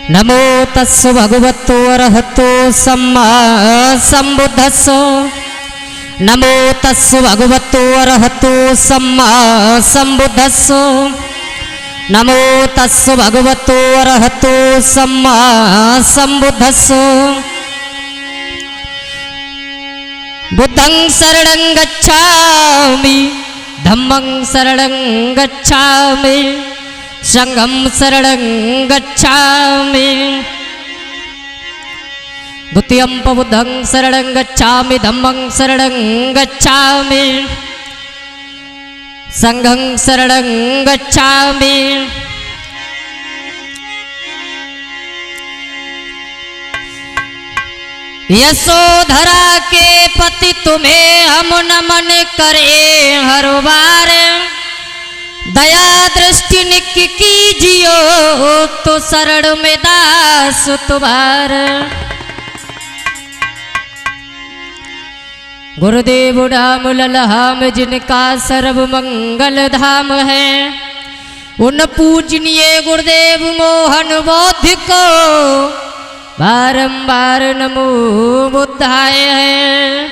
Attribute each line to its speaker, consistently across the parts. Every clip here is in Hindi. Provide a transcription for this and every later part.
Speaker 1: नमो तस्स भगवतो अरहतो सम्मा सम्बुद्धस्स। नमो तस्स भगवतो अरहतो सम्मा सम्बुद्धस्स। नमो तस्स भगवतो अरहतो सम्मा सम्बुद्धस्स। बुद्धं शरणं गच्छामि, धम्मं शरणं गच्छामि, संघं शरणं गच्छामि। द्वितीयं बुद्धं शरणं गच्छामि, धम्मं शरणं गच्छामि, संघं शरणं गच्छामि। यशोधरा के पति तुम्हें हम नमन करे हर बार। दया दृष्टि निक कीजियो तो शरण में दास तुम्हार। गुरुदेव धाम ललहाम जिनका सर्व मंगल धाम है, उन पूजनीय गुरुदेव मोहन बौद्ध को बारंबार नमो बुद्धाय है।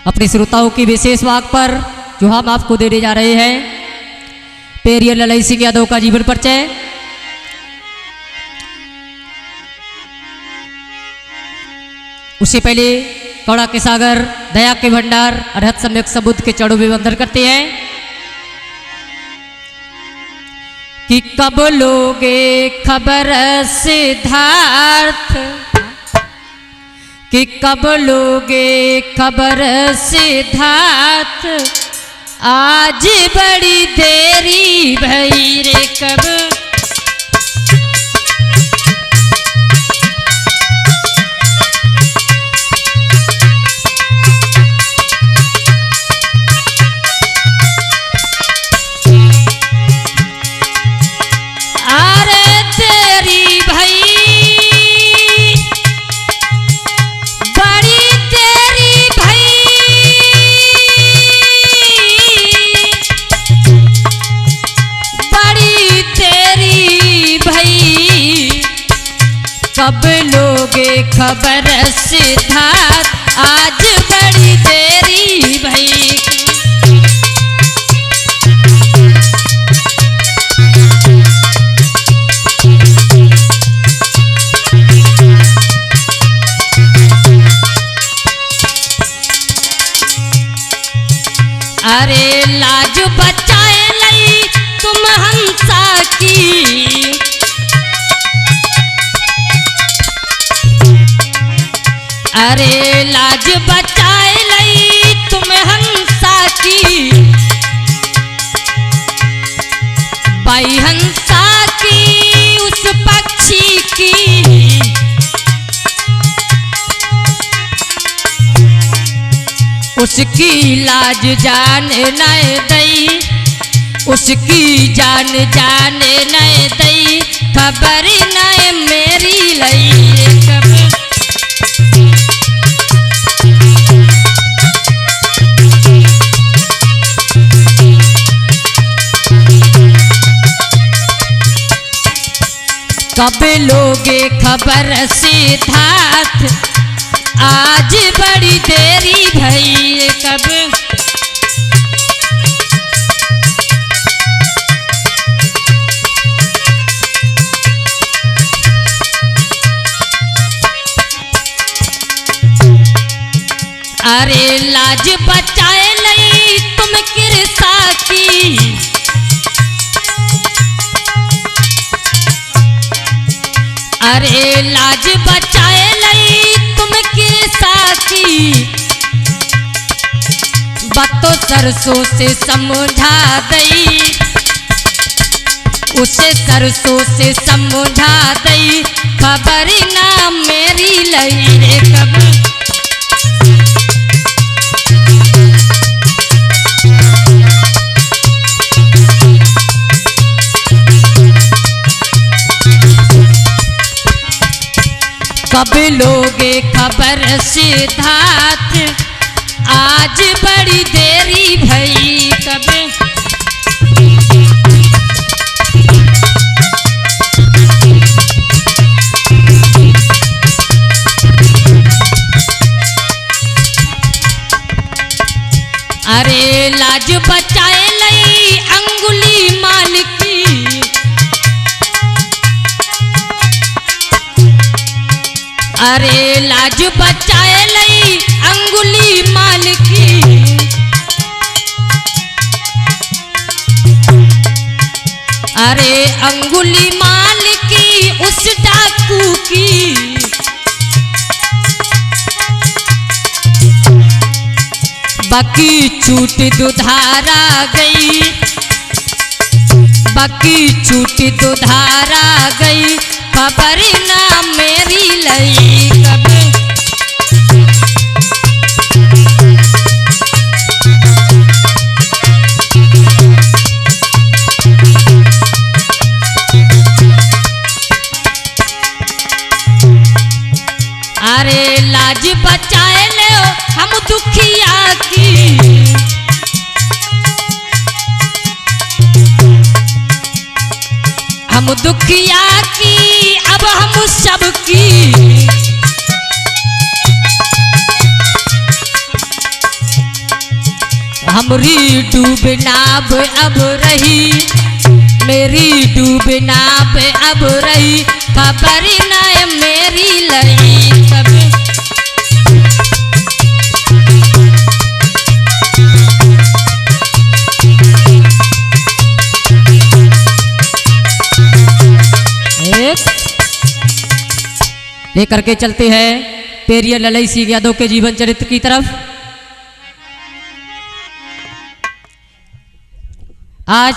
Speaker 1: अपने श्रोताओं की विशेष वाक पर जो हम आपको देने जा रहे हैं, पेरियर ललई सिंह यादव का जीवन परिचय। उससे पहले करुणा के सागर, दया के भंडार, अरहत सम्यक सबूत के चरणों में वंदन करते हैं कि कब लोगे खबर सिद्धार्थ, कि कब लोगे खबर सिद्धार्थ। आज बड़ी देरी भई रे कब। कब लोगे खबर सिद्धार्थ, आज बड़ी देरी भई। अरे लाज बचाए लई तुम हंसा की, अरे लाज बचाए लई तुम हंसा की। बाई हंसा की उस पक्षी की, उसकी लाज जान न दई, उसकी जान जान न दई। खबर न मेरी लई कब। कब लोगे खबर सिद्धार्थ, आज बड़ी देरी भई कब। अरे लाज बचाए लई तुम किरसा की, अरे लाज बचाए लई तुम किरसा की। बातों सरसों से समझा दई, उसे सरसों से समझा दई। खबर ना मेरी लई रे कब। कब लोगे खबर सिद्धार्थ, आज बड़ी देरी भई कब। अरे लाज बचाए लई अंगुली मालिकी, अरे लाज बचाए लई अंगुली मालिकी, अरे अंगुली मालिकी उस डाकू की, बाकी छूट दुधारा गई, बाकी छूट दुधारा गई, खबर ना मेरी लई कभी। अरे लाज बचाए ले हम दुखिया की, हम दुखिया की अब हम सबकी, हमरी डूब नाव अब रही, मेरी डूब नाव अब रही, खबर न मेरी लई कभी। लेकर के चलते हैं पेरियर ललई सिंह यादव के जीवन चरित्र की तरफ। आज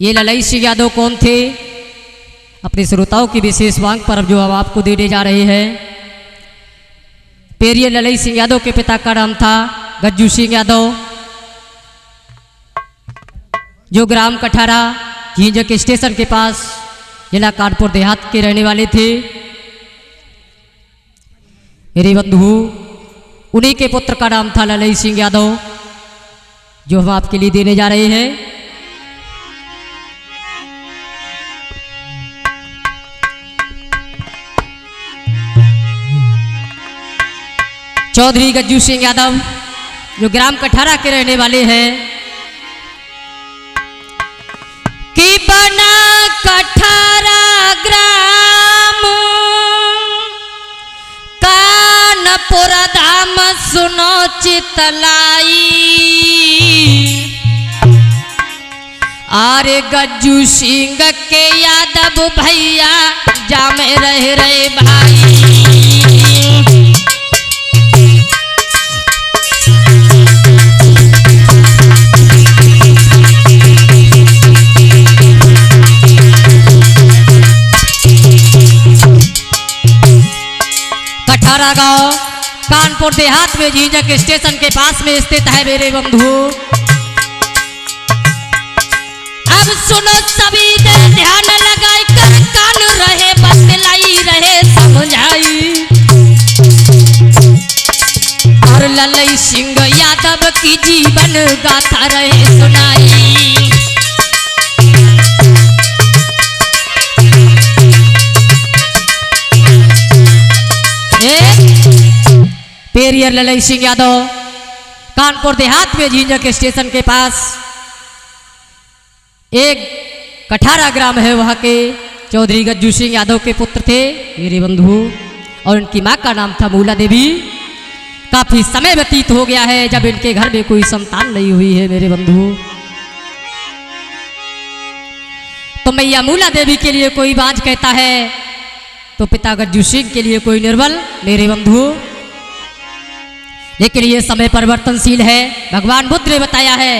Speaker 1: ये ललई सिंह यादव कौन थे, अपने श्रोताओं की विशेष मांग पर अब जो हम आपको देने जा रहे हैं। पेरियर ललई सिंह यादव के पिता का नाम था गज्जू सिंह यादव, जो ग्राम कठारा झींझक स्टेशन के पास जिला कानपुर देहात के रहने वाले थे। मेरे बंधु, उन्हीं के पुत्र का नाम था ललई सिंह यादव, जो हम आपके लिए देने जा रहे हैं। चौधरी गज्जू सिंह यादव, जो ग्राम कठारा के रहने वाले हैं। कि बना कठारा ग्राम कानपुर धाम सुनो चितलाई, आरे गज्जू सिंह के यादव भैया जामे रह रहे भाई। कठारा गांव कानपुर देहात में झींझक स्टेशन के पास में स्थित है मेरे बंधु। अब सुनो सभी ध्यान लगाए कर कान रहे बतलाई रहे समझाई, और ललई सिंह यादव की जीवन गाथा रहे सुनाई। पेरियर ललई सिंह यादव कानपुर देहात में झींझक स्टेशन के पास एक कठारा ग्राम है, वहां के चौधरी गज्जू सिंह यादव के पुत्र थे मेरे बंधु, और उनकी मां का नाम था मूला देवी। काफी समय व्यतीत हो गया है जब इनके घर में कोई संतान नहीं हुई है मेरे बंधु। तो मैया मूला देवी के लिए कोई बांझ कहता है, तो पिता गज्जू सिंह के लिए कोई निर्बल मेरे बंधु। लेकिन ये समय परिवर्तनशील है, भगवान बुद्ध ने बताया है।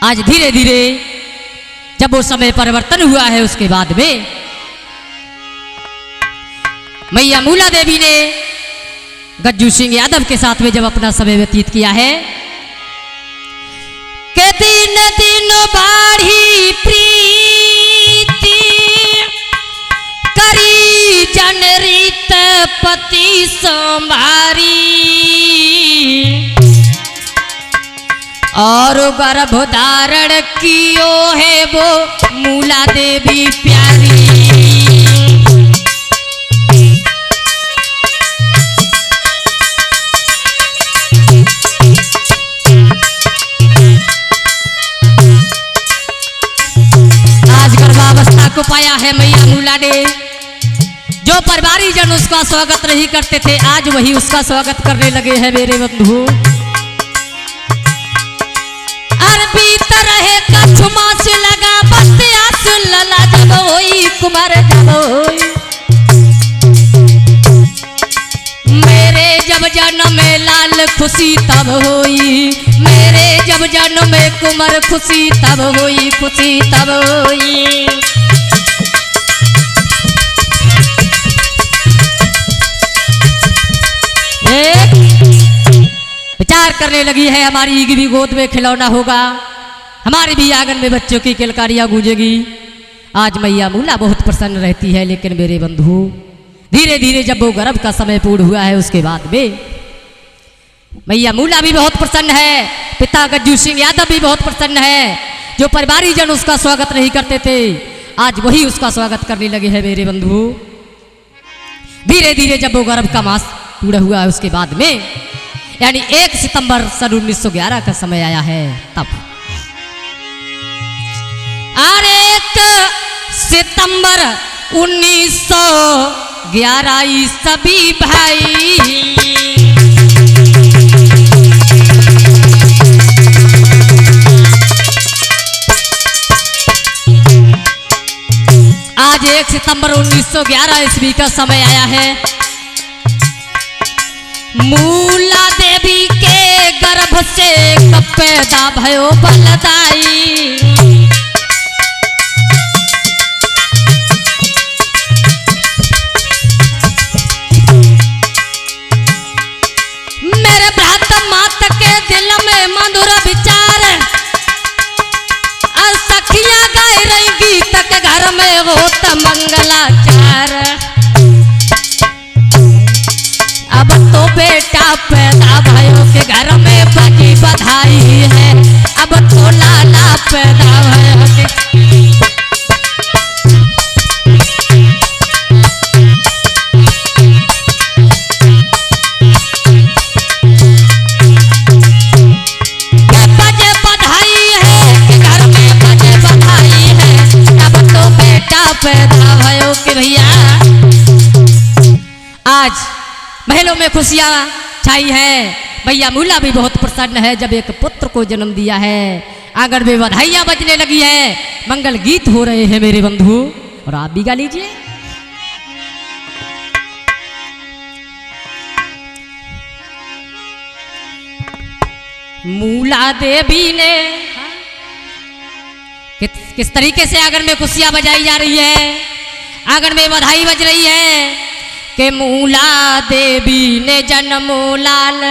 Speaker 1: आज धीरे धीरे जब वो समय परिवर्तन हुआ है, उसके बाद में मैया मूला देवी ने गज्जू सिंह यादव के साथ में जब अपना समय व्यतीत किया है, के दिन दिन बाढ़ी प्रीति करी जनरीत पति संभारी, और गर्भ धारण कियो है वो मूला देवी प्यारी। माने। जो परिवारी जन उसका स्वागत नहीं करते थे, आज वही उसका स्वागत करने लगे हैं मेरे बंधु। बीत रहे कछुमा से लगा बस आस लला जब होई कुमार जब होई। मेरे जब जन्म में लाल खुशी तब होई, मेरे जब जन्म में कुमार खुशी तब होई, खुशी तब होई। विचार करने लगी है हमारी भी गोद में खिलौना होगा, हमारे भी आंगन में बच्चों की किलकारियां गूंजेगी। आज मैया मूला बहुत प्रसन्न रहती है, लेकिन मेरे बंधु धीरे धीरे जब वो गर्भ का समय पूर्ण हुआ है उसके बाद में मैया मूला भी बहुत प्रसन्न है, पिता गज्जू सिंह यादव भी बहुत प्रसन्न है। जो परिवारी जन उसका स्वागत नहीं करते थे, आज वही उसका स्वागत करने लगे हैं मेरे बंधु। धीरे धीरे जब वो गर्भ का मास पूरा हुआ है उसके बाद में, यानी 1 सितंबर सन 1911 का समय आया है तब। अरे 1 सितंबर 1911 सभी भाई आज 1 सितंबर 1911 ईस्वी का समय आया है। मूला देवी के गर्भ से पैदा भयो बलदाई। मेरे भ्रात मात के दिल में मधुर विचार, सखियां गाय रही गीत के घर में होत मंगलाचार। अब तो बेटा पैदा भयो के घर में बजी बधाई है, अब तो लाला पैदा भयो के। बजे बधाई है कि घर में बजे बधाई है, अब तो बेटा पैदा भयो के भैया। आज महलों में खुशियां छाई है, भैया मूला भी बहुत प्रसन्न है जब एक पुत्र को जन्म दिया है। आंगन में बधाइयां बजने लगी है, मंगल गीत हो रहे हैं मेरे बंधु, और आप भी गा लीजिए। मूला देवी ने किस तरीके से आंगन में खुशियां बजाई जा रही है, आंगन में बधाई बज रही है कि मूला देवी ने जन्मो लाल,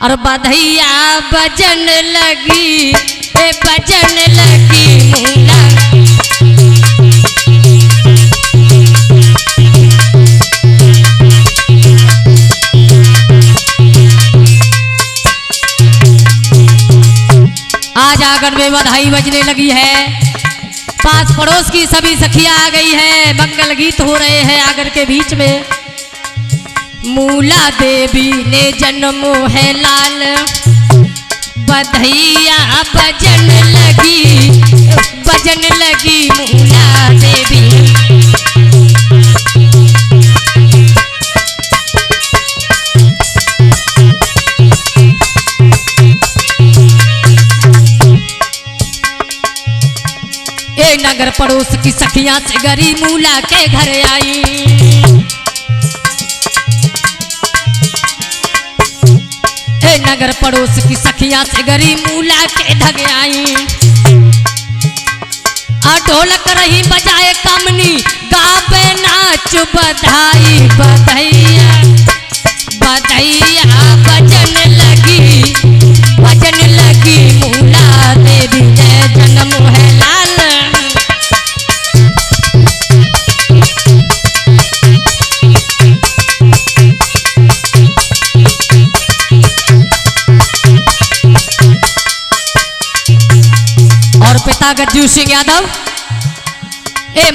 Speaker 1: और बधैया बजन लगी, बजन लगी मूला। आज आंगन में बधाई बजने लगी है, पास पड़ोस की सभी सखियां आ गई है, मंगल गीत हो रहे हैं आंगन के बीच में। मूला देवी ने जन्मो है लाल, बधैया बजन लगी, बजन लगी मूला देवी। नगर पड़ोस की सखियां से गरी मूला के घर आई। नगर पड़ोस की सखियां से गरी मूला के धग आई। ढोलक रही बजाए कमनी, गावे नाच बधाई, बधैया बधैया बजन लगी, बजन लगी मूला देवी जय जन्म है लाल। पिता गज्जू सिंह यादव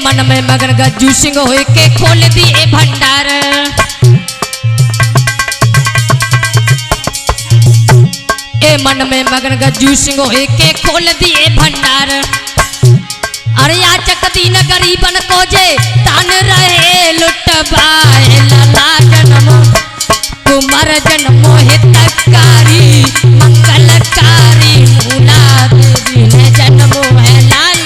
Speaker 1: मन में मगन गज्जू सिंह होए के खोल दिए भंडार। मन में मगन गज्जू सिंह होए के खोल दिए भंडार। अरे याचक दीन गरीबन को जे दान रहे लुटवाए लला जन्म कुमार जन्मो हितकारी मंगलकारी मूला देवी ने जन्मो है लाल।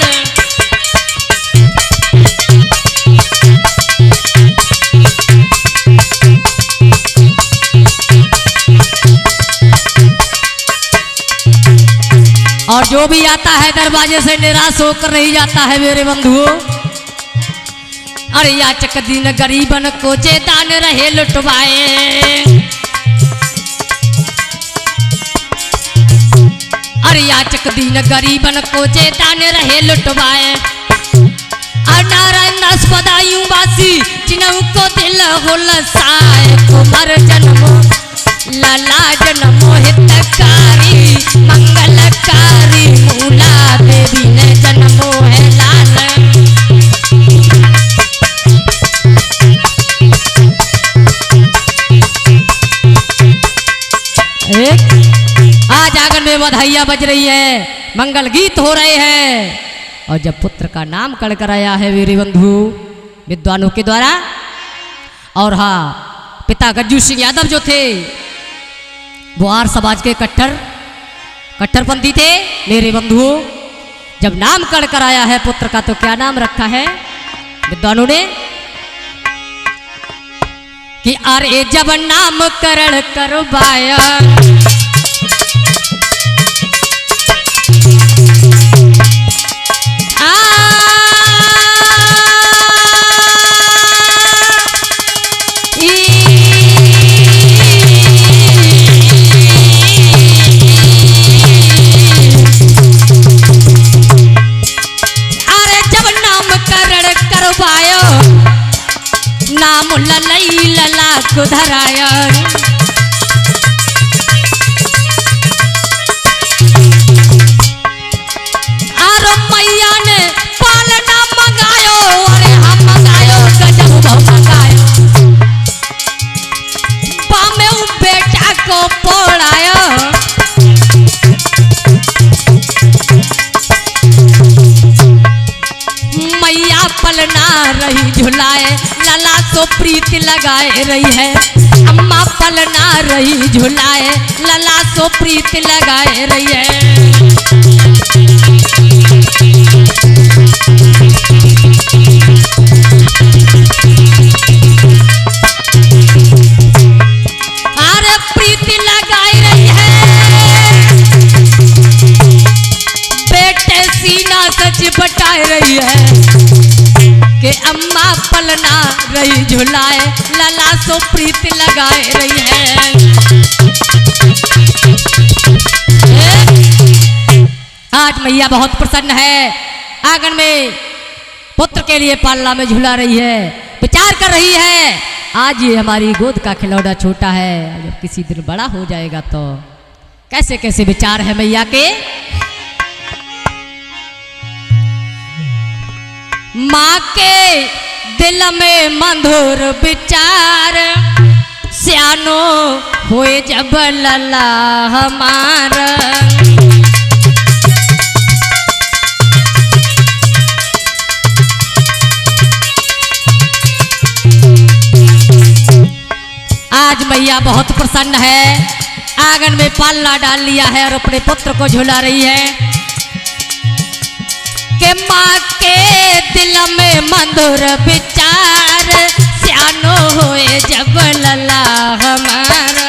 Speaker 1: और जो भी आता है दरवाजे से निराश होकर नहीं जाता है मेरे बंधुओं। अरे याचक दीन गरीबन को जे दान रहे लुटवाए। अरे याचक दीन गरीबन को जे दान रहे लुटवाए। नारायण दास पदायूं वासी जिन्हों को दिल हो लसाए कुमार जन्मो लला जन्मो हितकारी मंगलकारी मूला देवी ने जन्मो है लाल। आज आंगन में बधाइयां बज रही है, मंगल गीत हो रहे हैं और जब पुत्र का नाम कड़ कराया है मेरे बंधु विद्वानों के द्वारा। और हाँ, पिता गज्जू सिंह यादव जो थे वो आर्य समाज के कट्टरपंथी थे मेरे बंधुओं। जब नाम कड़ कराया है पुत्र का तो क्या नाम रखा है विद्वानों ने कि अरे जब नामकरण करवाया नाम ललई लला धराया। आरो मैया ने पालना मंगायो अरे हम मंगायो गजब मंगायो बामे बेटा को पढ़ायो। मैया पलना रही झुलाए लला सो प्रीत लगाए रही है। अम्मा पलना रही झुलाए लला सो प्रीत लगाए रही है। अरे प्रीत लगाई रही है बेटे सीना सच बटाए रही है कि अम्मा पलना रही झुलाए लला सो प्रीत लगाए रही है। आज मैया बहुत प्रसन्न है, आंगन में पुत्र के लिए पालना में झुला रही है, विचार कर रही है आज ये हमारी गोद का खिलौना छोटा है, जब किसी दिन बड़ा हो जाएगा तो कैसे कैसे विचार है मैया के। माँ के दिल में मधुर विचार स्यानो होए जब लला हमारा। आज मैया बहुत प्रसन्न है, आंगन में पालना डाल लिया है और अपने पुत्र को झुला रही है कि माँ के दिल में मधुर विचार स्यानो होए जब लला हमारा।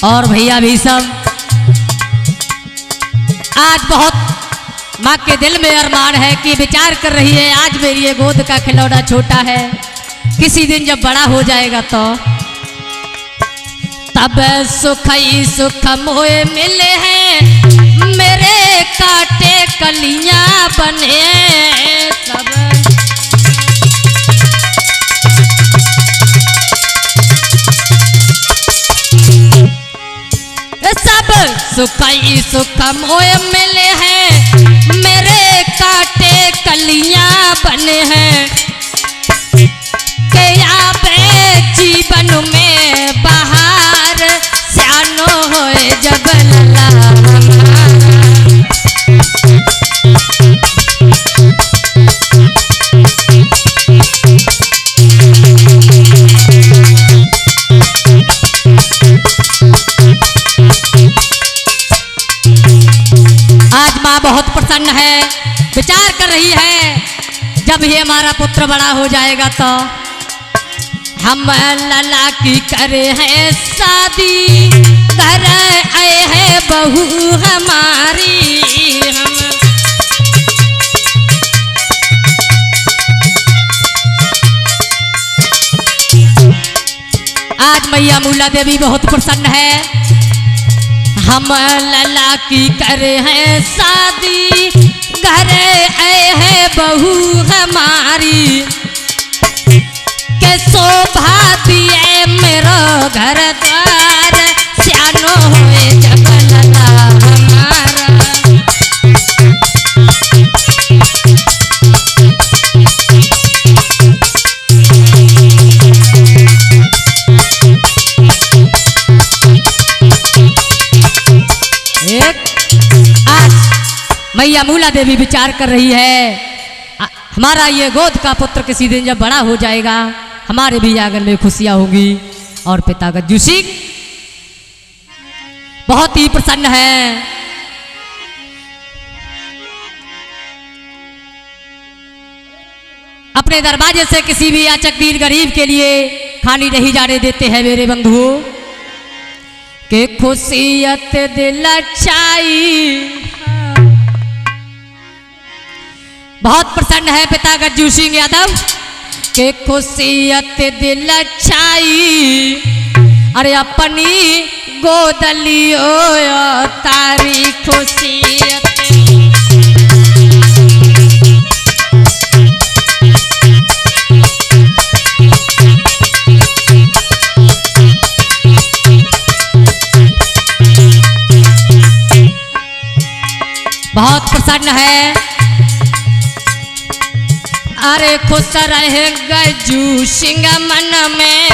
Speaker 1: और भैया भी सब आज बहुत माँ के दिल में अरमान है कि विचार कर रही है आज मेरी ये गोद का खिलौना छोटा है, किसी दिन जब बड़ा हो जाएगा तो तब सुख ही सुख मोए मिले हैं मेरे काटे कलियां बने सब। कई सुख मोय मिले हैं, मेरे काटे कलियां बने हैं, क्या बे जीवन में बहार स्यानो होए जब लला हमारा। आज माँ बहुत प्रसन्न है, विचार कर रही है जब ये हमारा पुत्र बड़ा हो जाएगा तो हम लला की करे हैं शादी, घर आए हैं बहू हमारी हम। आज मैया मूला देवी बहुत प्रसन्न है, हम लला की करे हैं शादी, घर आए हैं बहू हमारी, के शोभा दिए मेरा घर द्वार स्यानो होए जब लला हमारा। आज मैया मूला देवी विचार कर रही है हमारा ये गोद का पुत्र किसी दिन जब बड़ा हो जाएगा हमारे भी आंगन में खुशियां होंगी। और पिता गज्जू सिंह बहुत ही प्रसन्न है। अपने दरवाजे से किसी भी याचक दीन गरीब के लिए खानी नहीं जाने देते हैं मेरे बंधु के खुशियत दिल अच्छाई। बहुत प्रसन्न है पिता गज्जू सिंह यादव के खुशियत दिल अच्छाई। अरे अपनी गोदलियो तारी खुशियत। बहुत प्रसन्न है। अरे खुश रहे गज्जू सिंह मन में।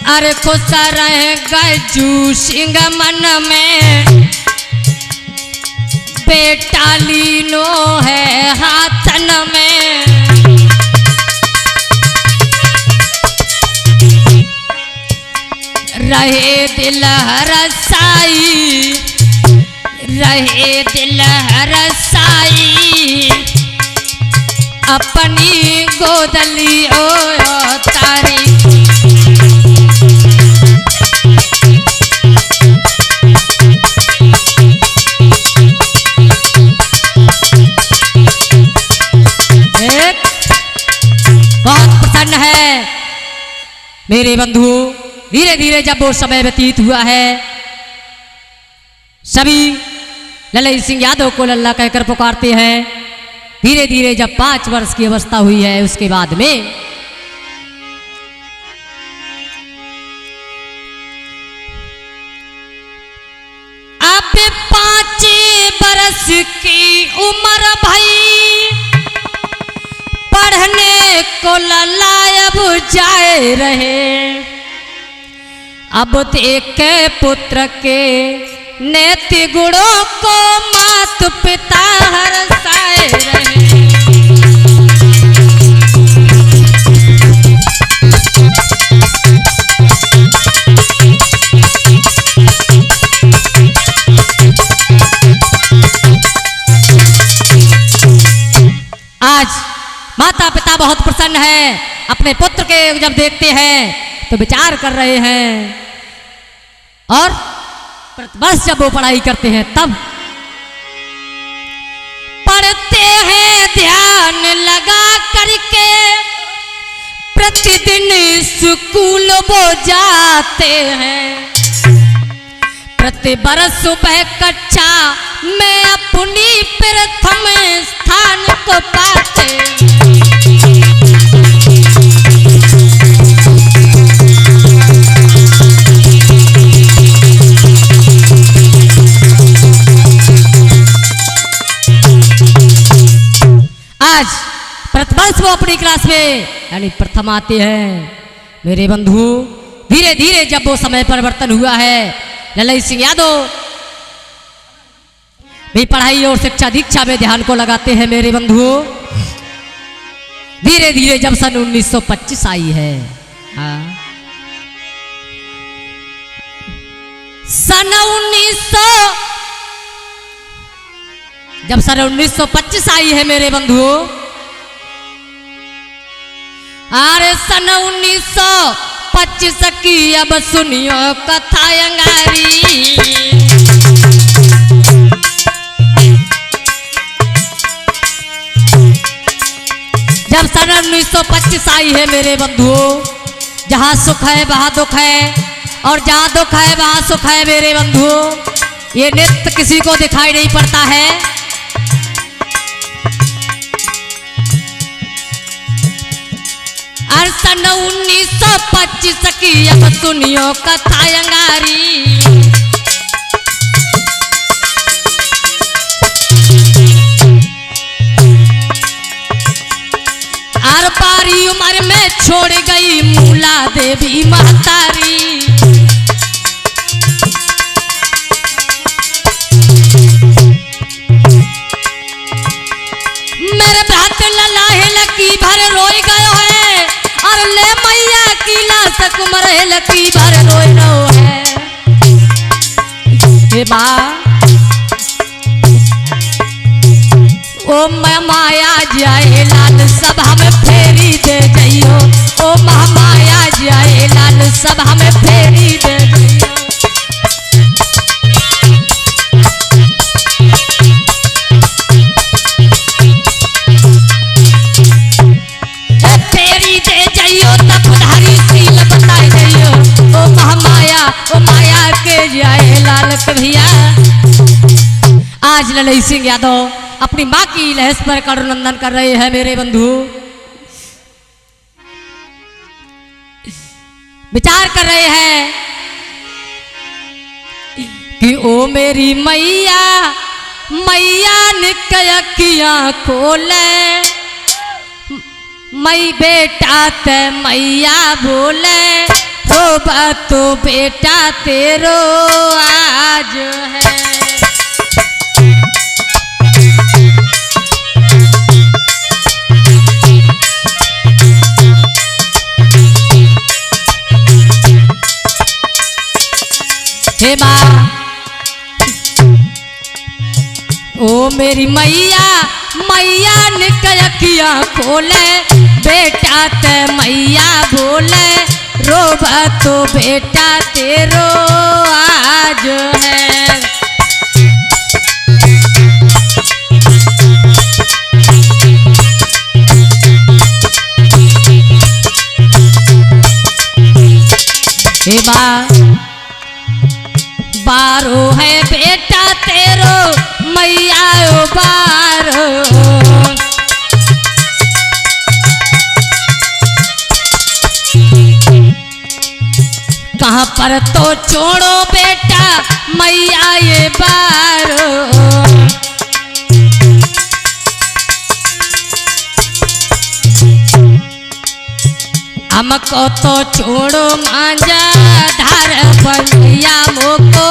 Speaker 1: अरे खुश रहे गज्जू सिंह मन में। बेटा लीनो है हाथन में। रहे दिल हरसाई, रहे दिल हरसाई। अपनी गोदली ओ तारी। बहुत प्रसन्न है मेरे बंधु। धीरे धीरे जब वो समय व्यतीत हुआ है सभी ललई सिंह यादव को लल्ला कहकर पुकारते हैं। धीरे धीरे जब 5 वर्ष की अवस्था हुई है उसके बाद में अब 5 बरस की उम्र भई। पढ़ने को लल्ला अब जाए रहे। अब देखे पुत्र के नैति गुणों को मात पिता हरसाए रहे। आज माता पिता बहुत प्रसन्न है। अपने पुत्र के जब देखते हैं तो विचार कर रहे हैं। और प्रतिवर्ष जब वो पढ़ाई करते हैं तब पढ़ते हैं ध्यान लगा करके। प्रतिदिन स्कूल वो जाते हैं। प्रति बरस सुबह कक्षा में अपनी प्रथम स्थान को पाते हैं। आज प्रथम वो अपनी क्लास में यानी प्रथम आते हैं। मेरे बंधु धीरे धीरे जब वो समय परिवर्तन हुआ है, ललई सिंह यादव भी पढ़ाई और शिक्षा दीक्षा में ध्यान को लगाते हैं। मेरे बंधु धीरे धीरे जब सन 1925 आई है, सन 1925 आई है मेरे बंधु, अरे सन 1925 की अब सुनियो कथा अंगारी। जब सन 1925 आई है मेरे बंधु, जहाँ सुख है वहाँ दुख है, और जहाँ दुख है वहाँ सुख है। मेरे बंधु ये नित्य किसी को दिखाई नहीं पड़ता है। और सन 1925 की अब सुनियो कथा अंगारी। और बारी उम्र में छोड़ गई मूला देवी महतारी। मेरे भात ललाहे लकी भर रोई गयो है, और ले मैया की लाश कुमरे लकी भर रोई रो है। हे माँ ओ माया जाए लाल सब हमें फेरी दे जइयो, ओ माया जाए लाल सब हमें फेरी दे जइयो। फेरी दे जइयो तब धारी सील बताए जइयो, ओ माया के जाए लाल कभिया। आज ललई सिंह यादव अपनी माँ की लहस पर करुणंदन कर रहे हैं। मेरे बंधु विचार कर रहे हैं कि ओ मेरी मैया, मैया निकयकिया खोले, मई बेटा ते मैया बोले, रो तो बेटा तेरो आज है। हे माँ ओ मेरी मैया, मैया निकयकिया खोले, बेटा ते मैया बोले, रोबा तो बेटा तेरो आज है। हे माँ बारो है बेटा तेरो, मैया ओ बारो। कहाँ पर तो छोड़ो बेटा मैया ये बारो। हमको तो छोड़ो मांझा धार भैया मोको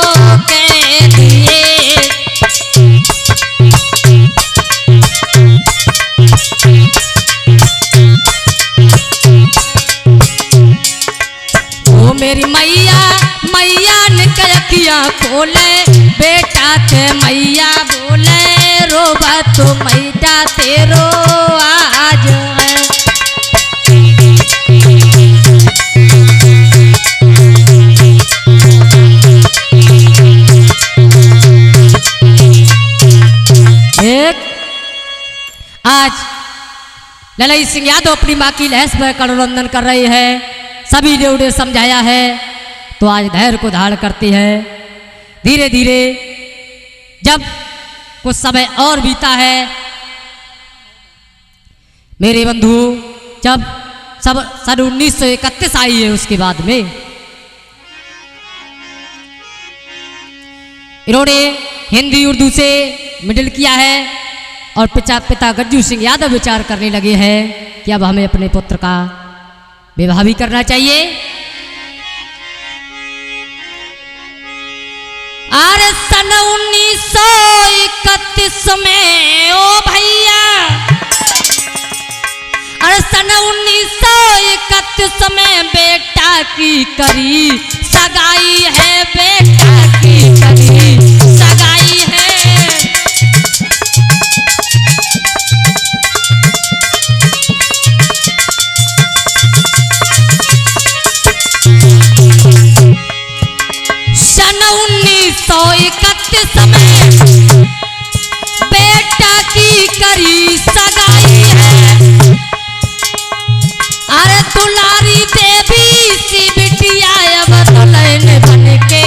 Speaker 1: के दिए। ओ मेरी मैया, मैया निकयकिया खोले, बेटा ते मैया बोले, रोबा तो मैया तेरो आज है। आज ललई सिंह यादव अपनी माँ की लहस पर करुणंदन कर रहे हैं। सभी ने उन्हें समझाया है तो आज धैर्य को धारण करती है। धीरे धीरे जब कुछ समय और बीता है मेरे बंधु, जब सब सन 1931 आई है, उसके बाद में इन्होंने हिंदी उर्दू से मिडिल किया है और पिता गज्जू सिंह यादव विचार करने लगे हैं कि अब हमें अपने पुत्र का विवाह भी करना चाहिए। अरे सन 1931 में ओ भैया, अरे सन 1931 में बेटा की करी सगाई है, बेटा की करी सगाई है। सन 1931 में बेटा की करी सगाई है। अरे दुलारी देवी सी बिटिया अब दुल्हन बन के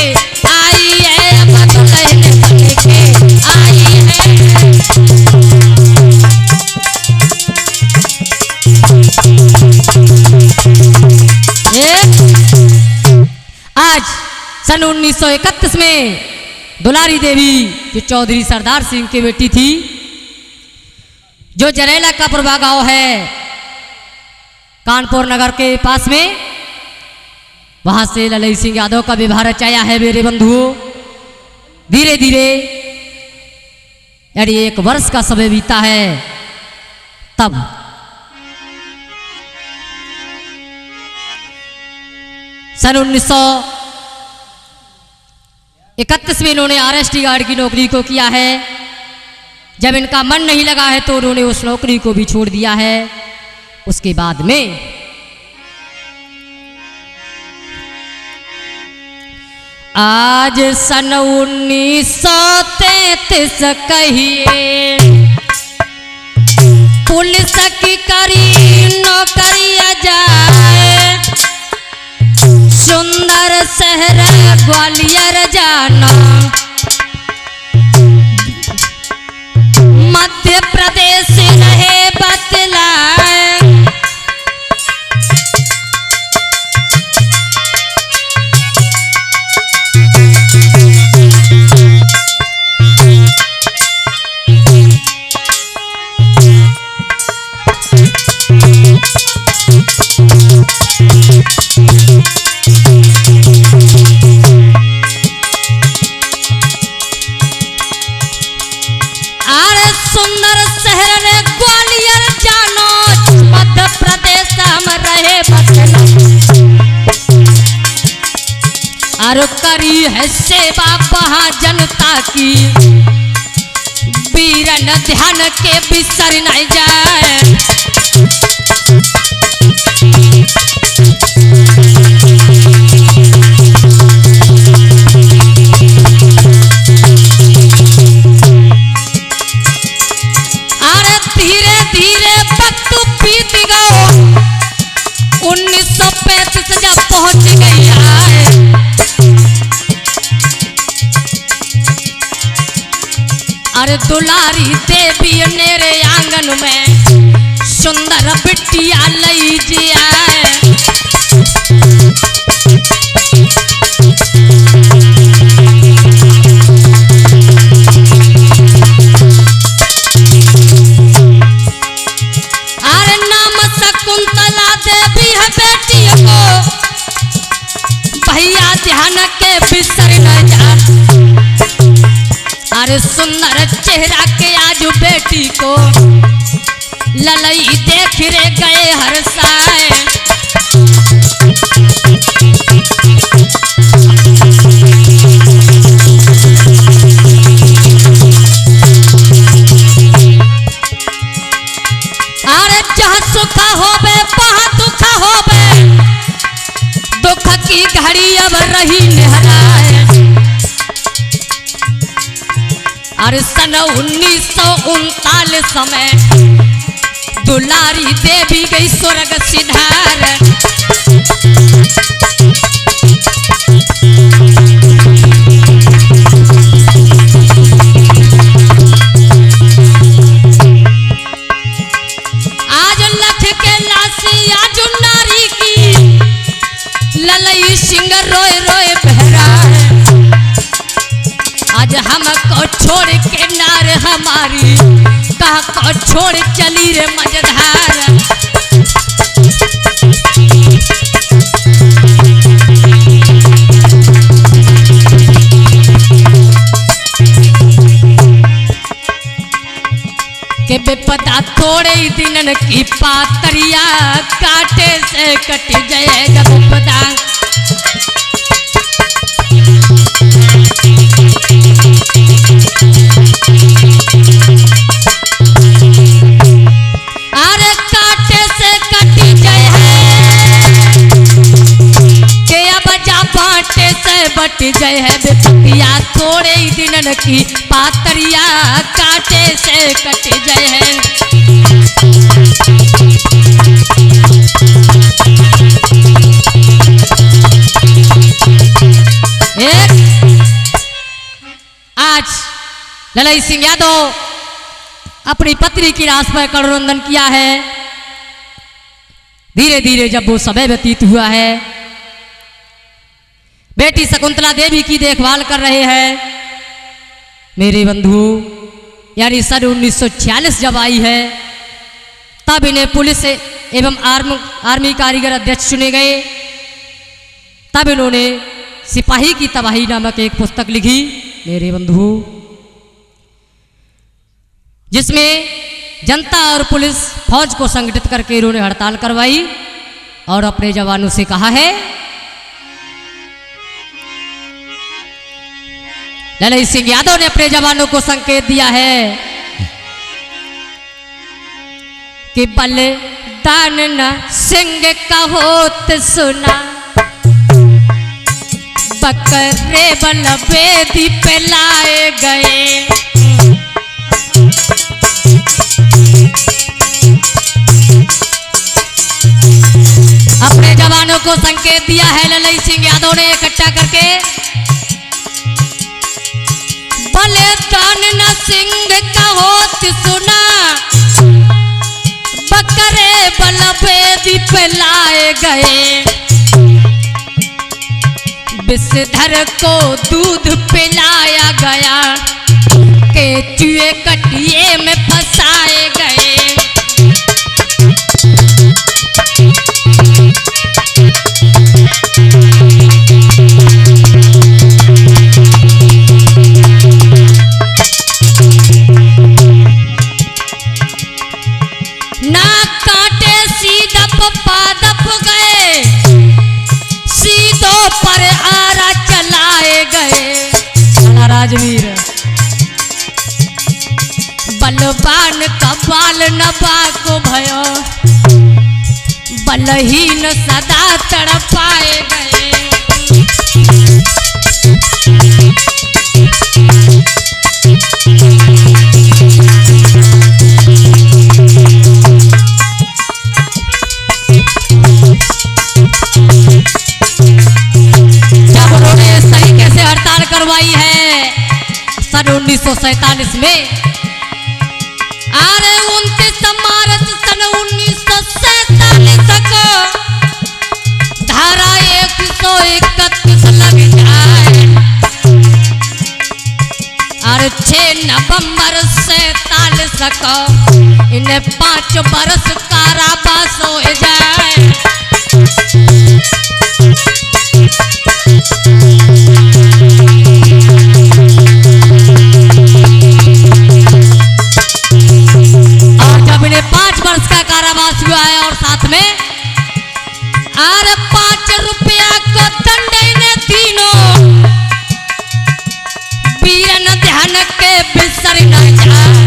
Speaker 1: आई है, अब दुल्हन बन के आई है। आज सन 1931 में दुलारी देवी जो चौधरी सरदार सिंह की बेटी थी, जो जरेला का प्रभा गांव है कानपुर नगर के पास में, वहां से ललई सिंह यादव का विवाह रचाया है मेरे बंधुओं। धीरे धीरे यानी 1 वर्ष का समय बीता है, तब सन 1931 में इन्होंने RST गार्ड की नौकरी को किया है। जब इनका मन नहीं लगा है तो उन्होंने उस नौकरी को भी छोड़ दिया है। उसके बाद में आज सन 1933 कहिए पुलिस की करी नौकरी जाए, सुंदर शहर ग्वालियर जाना, मध्य प्रदेश रहे बतलाए। सुंदर शहर ग्वालियर जानो, मध्य प्रदेश में रहे बचना। और करी है सेवा वहाँ जनता की, वीरन ध्यान के बिसर न जाए। धीरे धीरे वक्त बीत गया, 1935 जब पहुंच गया है। अरे दुलारी देवी मेरे आंगन में सुंदर बिटिया लई जिया। भैया ध्यान के बिसर न जा। अरे सुंदर चेहरा के आज बेटी को ललई देख रे गए हर साए। अरे जहाँ सुख होवे वहाँ दुख होवे, दुख की घड़ी अब रही निहराए। अरे सन 1939 में दुलारी देवी गई स्वर्ग सिधार। आज लख के लाशी आज नारी की, ललई सिंह रोए रोए बहरा है। आज हमको छोड़ के नार हमारी, कहा को छोड़ चली रे मझधार। के बेपता थोड़े ही दिनन की पातरिया, काटे से कट जाए जब उपदा। अरे काटे से कट जाए है के अब जा बाटे से बट जाए है। बेपतिया थोड़े ही दिनन की पातरिया, काटे से कट जाए है। आज ललई सिंह यादव अपनी पत्नी की लाश पर करुणंदन किया है। धीरे धीरे जब वो समय व्यतीत हुआ है, बेटी शकुंतला देवी की देखभाल कर रहे हैं। मेरे बंधु यानी सन 1946 जब आई है, तब इन्हें पुलिस एवं आर्मी कारीगर अध्यक्ष चुने गए। तब इन्होंने सिपाही की तबाही नामक एक पुस्तक लिखी मेरे बंधु, जिसमें जनता और पुलिस फौज को संगठित करके इन्होंने हड़ताल करवाई और अपने जवानों से कहा है, ललई सिंह यादव ने अपने जवानों को संकेत दिया है कि बलिदान न सिंह का होत सुना, बकरे बल बेदी पे लाए गए। अपने जवानों को संकेत दिया है ललई सिंह यादव ने इकट्ठा करके, बलिदान न सिंह का होत सुना, बकरे बल बेदी पे लाए गए। विषधर को दूध पिलाया गया, केचुए कटिए में फंसाए गए। ना काटे सीधप पादप गए, सीधों पर आरा चलाए गए। राजवीर बलवान का बाल नबा को भयो, बलहीन सदा तड़पाए गए। जब उन्होंने इस तरीके से हड़ताल करवाई है सन 1947 में, अरे 29 मार्च सन 1947 को धारा 131 लग जाए। अरे 6 नवंबर 47 को इन्हें 5 बरस कारावास हो जाए। हुआ है और साथ में अरे 5 रुपया को दंड इन्हें तीनों, वीरन ध्यान के बिसर न जाए।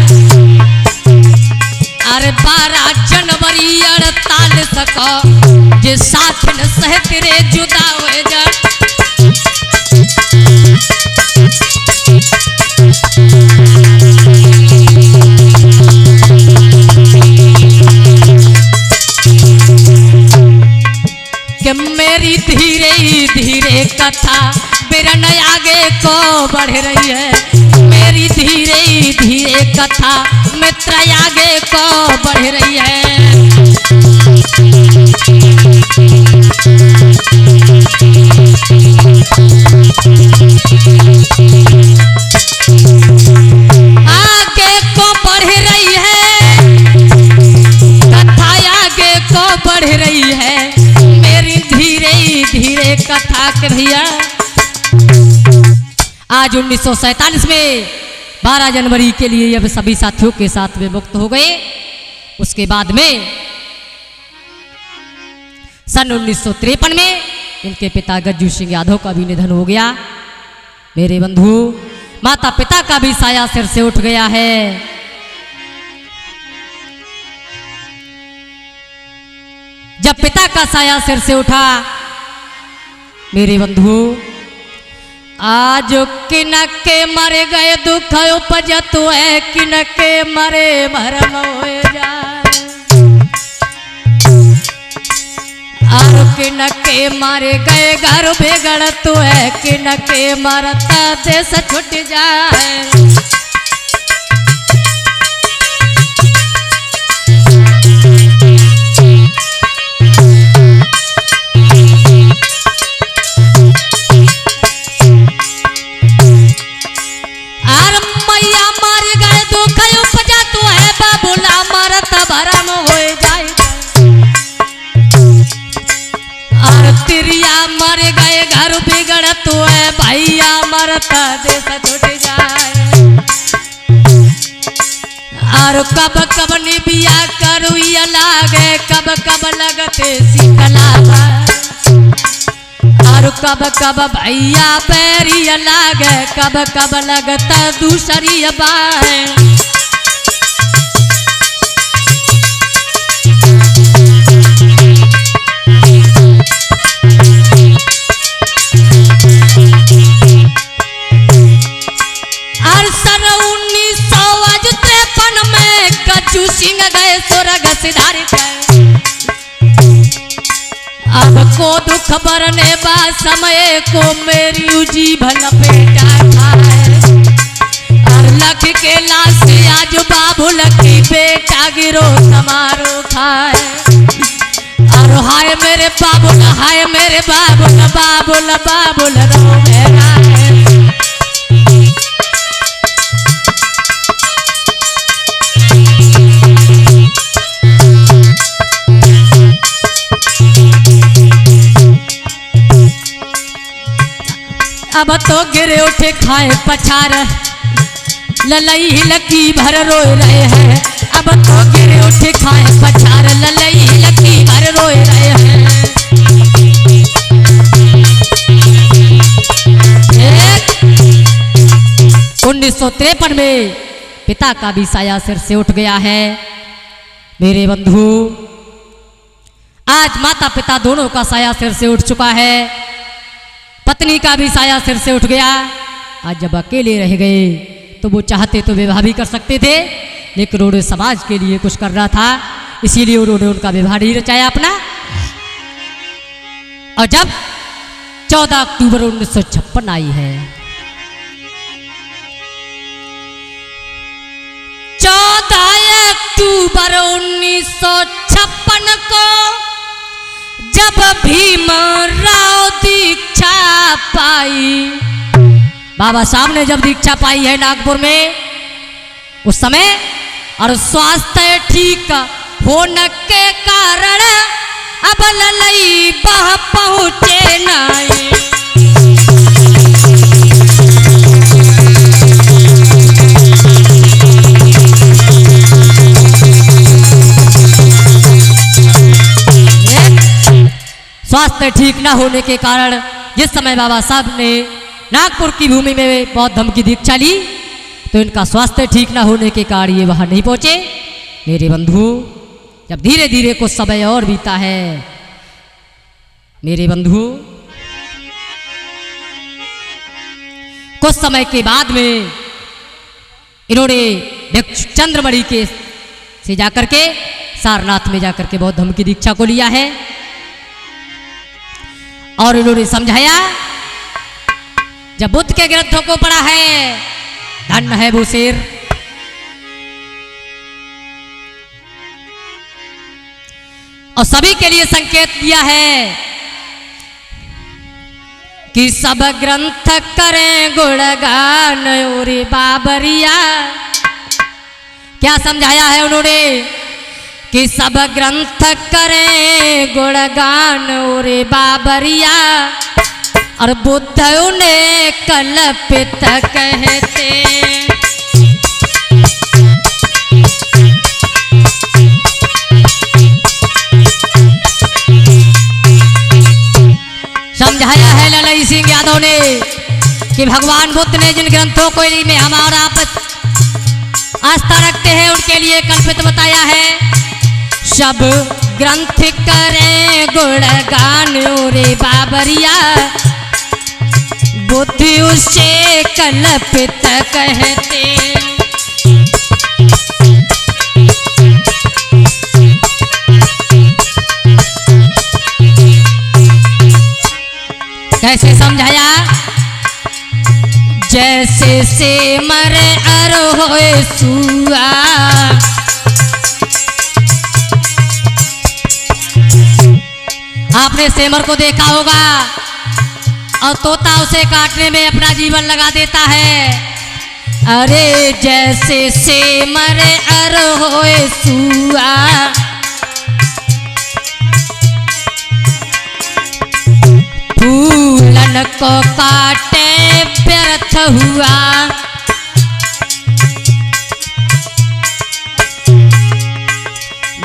Speaker 1: अरे 12 जनवरी 48 को जे साथ न सहित रे जुदा हो जाए। कि मेरी धीरे धीरे कथा बिरन आगे को बढ़ रही है। मेरी धीरे धीरे कथा मित्र आगे को बढ़ रही है। कथा के भैया आज 1947 में 12 जनवरी के लिए अब सभी साथियों के साथ में मुक्त हो गए। उसके बाद में सन 1953 में इनके पिता गज्जू सिंह यादव का भी निधन हो गया। मेरे बंधु माता पिता का भी साया सिर से उठ गया है। जब पिता का साया सिर से उठा मेरे बंधु आज किनके मरे गए दुख उपजत है किनके मरे भरम हो जाए और किनके मारे गए घर बिगड़ तो है किनके मरता देश छूट जाए। मर गए घर बिगड़ तो है भैया मरता देश छूट जाए और कब कब निबिया करुया लागे कब कब लगते शीतला और कब कब भैया पैरिया लागे कब कब लगता दूसरी बार। गज्जू सिंह गए स्वर्ग सिधारित अब को दुख बरने बा समय को मेरी जीवन लपेटा खाए और लख के लाश आज बाबुल की बेटा गिरो समारोह खाए और हाय मेरे बाबुल हाय मेरे बाबुल बाबुल बाबुल रो मेरा अब तो गिरे उठे खाए पछार ललई लकी भर रो रहे हैं अब तो गिरे उठे खाए पछार ललई लकी भर रो रहे हैं। 1953 में पिता का भी साया सिर से उठ गया है। मेरे बंधु आज माता पिता दोनों का साया सिर से उठ चुका है। पत्नी का भी साया सिर से उठ गया। आज जब अकेले रह गए तो वो चाहते तो विवाह भी कर सकते थे लेकिन उन्होंने समाज के लिए कुछ करना था इसीलिए उन्होंने उनका विवाह नहीं रचाया अपना। और जब 14 अक्टूबर 1956 आई है 14 अक्टूबर 1956 को जब भीमराव दीक्षा पाई बाबा साहब ने जब दीक्षा पाई है नागपुर में उस समय और स्वास्थ्य ठीक होने के कारण अब ललई बह पहुँचे नहीं। स्वास्थ्य ठीक न होने के कारण जिस समय बाबा साहब ने नागपुर की भूमि में बौद्ध धर्म की दीक्षा ली तो इनका स्वास्थ्य ठीक न होने के कारण ये वहां नहीं पहुंचे। मेरे बंधु जब धीरे धीरे कुछ समय और बीता है मेरे बंधु कुछ समय के बाद में इन्होंने चंद्रमणि के से जाकर के सारनाथ में जाकर के बौद्ध धर्म की दीक्षा को लिया है और इन्होंने समझाया जब बुद्ध के ग्रंथों को पढ़ा है धन्य है वो शेर और सभी के लिए संकेत दिया है कि सब ग्रंथ करें गुणगान ओरे बाबरिया। क्या समझाया है उन्होंने कि सब ग्रंथ करें गुणगान ओरे बाबरिया और बुद्ध उन्हें कल्पित कहते। समझाया है ललई सिंह यादव ने कि भगवान बुद्ध ने जिन ग्रंथों को में हमारा आस्था रखते हैं उनके लिए कल्पित बताया है। सब ग्रंथ करें गुणगान रे बाबरिया, बुद्धि उसे कल्पित कहते। कैसे समझाया? जैसे से मरे अरोए सुआ, आपने सेमर को देखा होगा और तोता उसे काटने में अपना जीवन लगा देता है। अरे जैसे सेमर अरोए सुआ, फूलन को काटे व्यर्थ हुआ,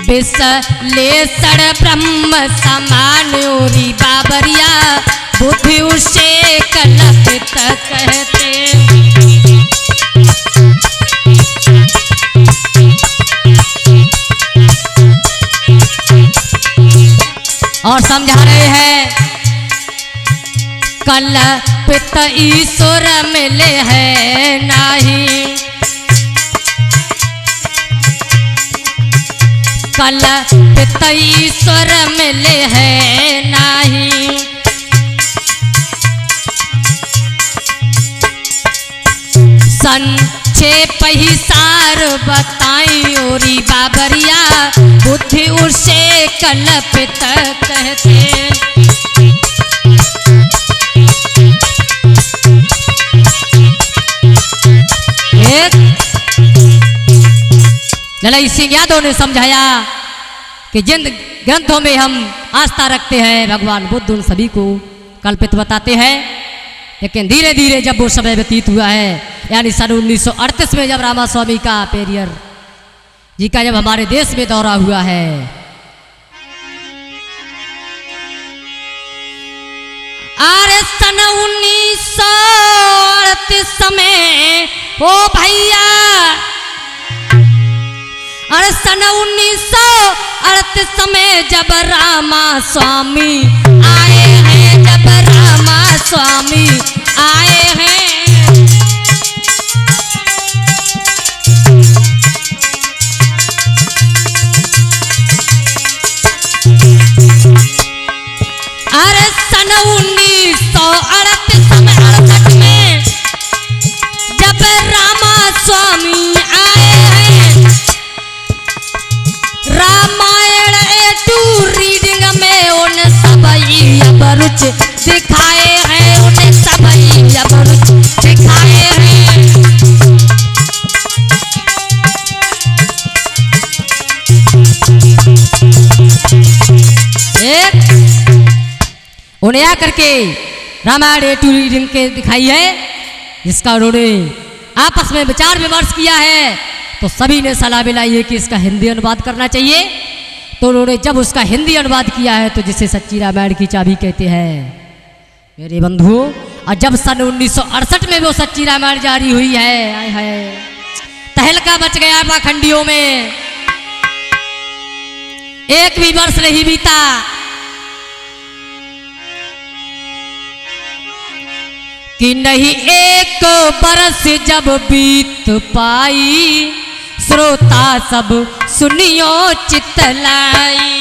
Speaker 1: विश्लेषण ब्रह्म समान ओरी बाबरिया, बुद्धि उसे कल्पित कहते। और समझा रहे हैं कल्पित ईश्वर मिले है नहीं, कल्पित ईश्वर मिले है नहीं। संक्षेप ही सार बताई ओरी बाबरिया, बुद्धि उसे कल्पित कहते। ललई सिंह यादव ने समझाया कि जिन ग्रंथों में हम आस्था रखते हैं भगवान बुद्ध उन सभी को कल्पित बताते हैं, लेकिन धीरे धीरे जब वो समय व्यतीत हुआ है, यानी सन 1938 में जब रामास्वामी का पेरियर जी का जब हमारे देश में दौरा हुआ है, अरे सन 1938 में ओ भैया, अरे सन 1938 में जब रामा स्वामी आए हैं, जब रामा स्वामी आए हैं, अरे सन 1938 में जब रामा स्वामी आए हैं, रामायण A2 रीडिंग में उन सबई अब रुचि दिखाए हैं, उन्हें सबई अब रुचि दिखाए हैं। उन्हें आकर के रामायण A2 रीडिंग के दिखाई है, जिसका उन्होंने आपस में विचार विमर्श किया है, तो सभी ने सलाह मिलाई है कि इसका हिंदी अनुवाद करना चाहिए। तो उन्होंने जब उसका हिंदी अनुवाद किया है, तो जिसे सच्ची रामायण की चाबी कहते हैं मेरे बंधुओं, और जब सन 1968 में वो सच्ची रामायण जारी हुई है, आय हाय तहलका मच गया पाखंडियों में। एक भी वर्ष नहीं बीता कि नहीं एक बरस जब बीत पाई, श्रोता सब सुनियो चितलाई।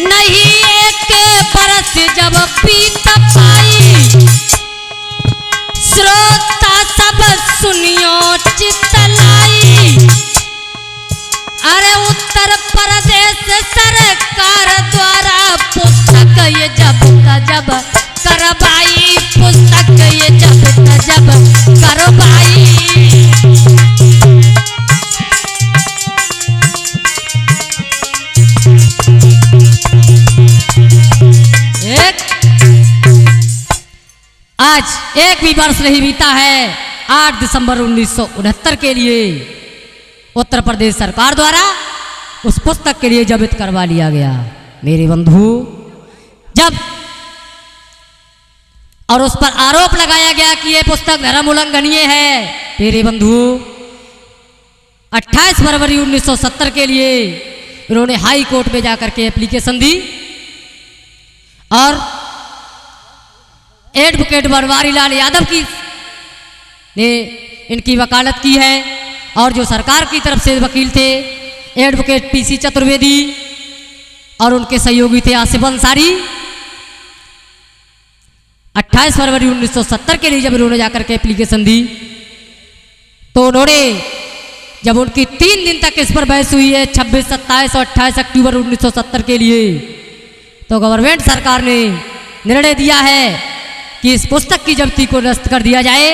Speaker 1: नहीं एक बरस जब बीत पाई, श्रोता सब सुनियो चितलाई। अरे उत्तर प्रदेश सरकार द्वारा पुस्तक ये जब जब करवाई, पुस्तक ये जब जब करवाई। आज एक भी वर्ष नहीं बीता है, 8 दिसंबर 1969 के लिए उत्तर प्रदेश सरकार द्वारा उस पुस्तक के लिए जब्त करवा लिया गया मेरे बंधु। जब और उस पर आरोप लगाया गया कि यह पुस्तक धर्म उल्लंघनीय है मेरे बंधु, 28 फरवरी 1970 के लिए उन्होंने हाई कोर्ट में जाकर के एप्लीकेशन दी और एडवोकेट बनवारी लाल यादव की ने इनकी वकालत की है और जो सरकार की तरफ से वकील थे एडवोकेट पीसी चतुर्वेदी और उनके सहयोगी थे आसिफ अंसारी। 28 फरवरी 1970 के लिए जब उन्होंने जाकर के एप्लीकेशन दी तो उन्होंने जब उनकी 3 दिन तक इस पर बहस हुई है 26, 27 और 28 अक्टूबर 1970 के लिए, तो गवर्नमेंट सरकार ने निर्णय दिया है कि इस पुस्तक की जब्ती को निरस्त कर दिया जाए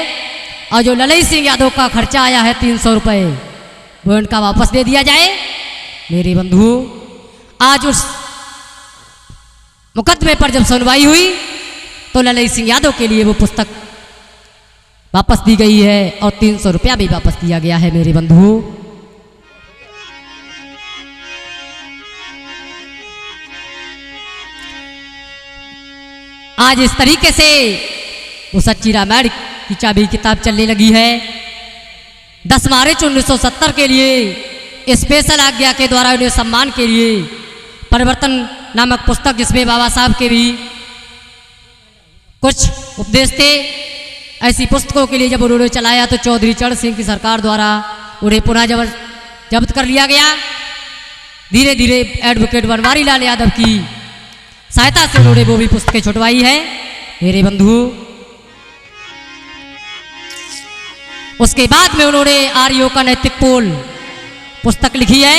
Speaker 1: और जो ललई सिंह यादव का खर्चा आया है 300 रुपये वो इनका वापस दे दिया जाए मेरे बंधु। आज उस मुकदमे पर जब सुनवाई हुई तो ललई सिंह यादव के लिए वो पुस्तक वापस दी गई है और 300 रुपया भी वापस दिया गया है मेरे बंधु। आज इस तरीके से वो सच्ची रामायण की चाबी किताब चलने लगी है। 10 मार्च 1970 के लिए स्पेशल आज्ञा के द्वारा उन्हें सम्मान के लिए परिवर्तन नामक पुस्तक जिसमें बाबा साहब के भी कुछ उपदेश थे, ऐसी पुस्तकों के लिए जब उन्होंने चलाया तो चौधरी चरण सिंह की सरकार द्वारा उन्हें पुनः जब्त कर लिया गया। धीरे धीरे एडवोकेट बनवारी लाल यादव की सहायता से उन्होंने वो भी पुस्तकें छुटवाई है मेरे बंधु। उसके बाद में उन्होंने आर्यों का नैतिक पोल पुस्तक लिखी है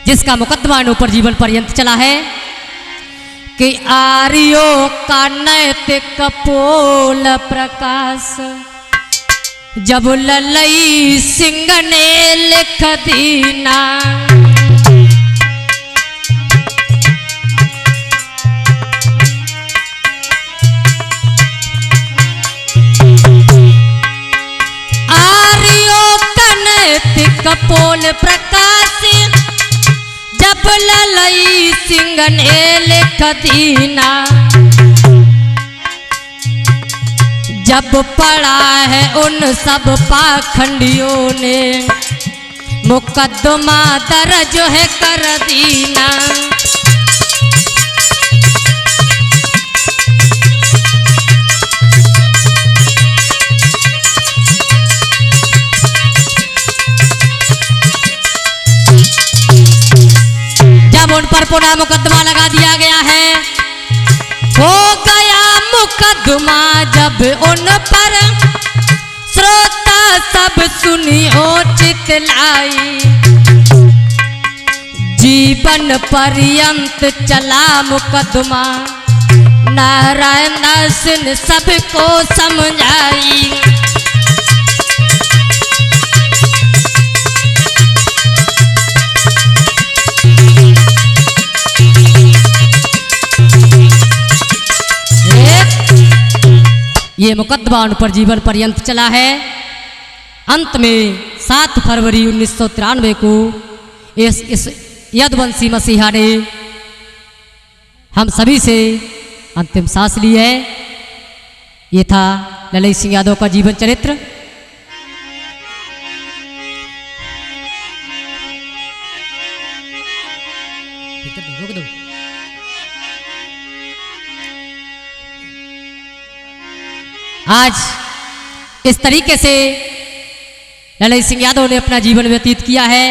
Speaker 1: जिसका मुकदमा इन पर जीवन पर्यंत चला है कि आर्यों का नैतिक पोल प्रकाश जब ललई सिंह ने लिख दीना, पोल प्रकाश जब ललई सिंह ने लिख दीना, जब पड़ा है उन सब पाखंडियों ने मुकदमा दर्ज है कर दीना। उन पर पुनः मुकदमा लगा दिया गया है, हो गया मुकदमा जब उन पर श्रोता सब सुनियो चितलाई, जीवन पर्यंत चला मुकदमा नारायण दास ने सबको समझाई। ये मुकदमा उन पर जीवन पर्यंत चला है। अंत में 7 फरवरी 1993 को इस यदुवंशी मसीहा ने हम सभी से अंतिम सांस ली है। ये था ललई सिंह यादव का जीवन चरित्र। आज इस तरीके से ललई सिंह यादव ने अपना जीवन व्यतीत किया है।